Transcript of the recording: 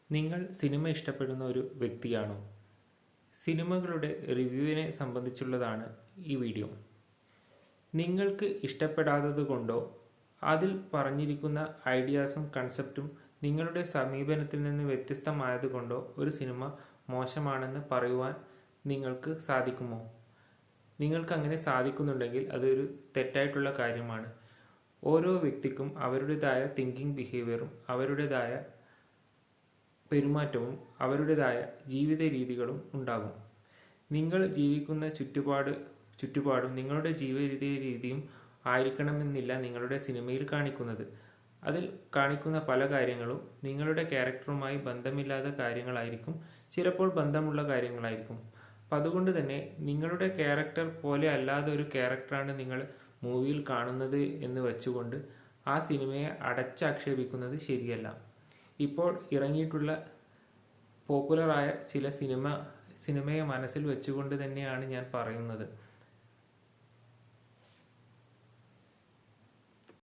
നിങ്ങൾ സിനിമ ഇഷ്ടപ്പെടുന്ന ഒരു വ്യക്തിയാണോ? സിനിമകളുടെ റിവ്യൂവിനെ സംബന്ധിച്ചുള്ളതാണ് ഈ വീഡിയോ. നിങ്ങൾക്ക് ഇഷ്ടപ്പെടാത്തതുകൊണ്ടോ അതിൽ പറഞ്ഞിരിക്കുന്ന ഐഡിയാസും കൺസെപ്റ്റും നിങ്ങളുടെ സമീപനത്തിൽ നിന്ന് വ്യത്യസ്തമായതുകൊണ്ടോ ഒരു സിനിമ മോശമാണെന്ന് പറയുവാൻ നിങ്ങൾക്ക് സാധിക്കുമോ? നിങ്ങൾക്ക് അങ്ങനെ സാധിക്കുന്നുണ്ടെങ്കിൽ അതൊരു തെറ്റായിട്ടുള്ള കാര്യമാണ്. ഓരോ വ്യക്തിക്കും അവരുടേതായ തിങ്കിങ് ബിഹേവിയറും അവരുടേതായ പെരുമാറ്റവും അവരുടേതായ ജീവിത രീതികളും ഉണ്ടാകും. നിങ്ങൾ ജീവിക്കുന്ന ചുറ്റുപാടും നിങ്ങളുടെ ജീവിത രീതിയും ആയിരിക്കണമെന്നില്ല നിങ്ങളുടെ സിനിമയിൽ കാണിക്കുന്നത്. അതിൽ കാണിക്കുന്ന പല കാര്യങ്ങളും നിങ്ങളുടെ ക്യാരക്ടറുമായി ബന്ധമില്ലാത്ത കാര്യങ്ങളായിരിക്കും, ചിലപ്പോൾ ബന്ധമുള്ള കാര്യങ്ങളായിരിക്കും. അപ്പം അതുകൊണ്ട് തന്നെ നിങ്ങളുടെ ക്യാരക്ടർ പോലെ അല്ലാതെ ഒരു ക്യാരക്ടറാണ് നിങ്ങൾ മൂവിയിൽ കാണുന്നത് എന്ന് വെച്ചുകൊണ്ട് ആ സിനിമയെ അടച്ചാക്ഷേപിക്കുന്നത് ശരിയല്ല. ഇപ്പോൾ ഇറങ്ങിയിട്ടുള്ള പോപ്പുലറായ ചില സിനിമയെ മനസ്സിൽ വെച്ചുകൊണ്ട് തന്നെയാണ് ഞാൻ പറയുന്നത്.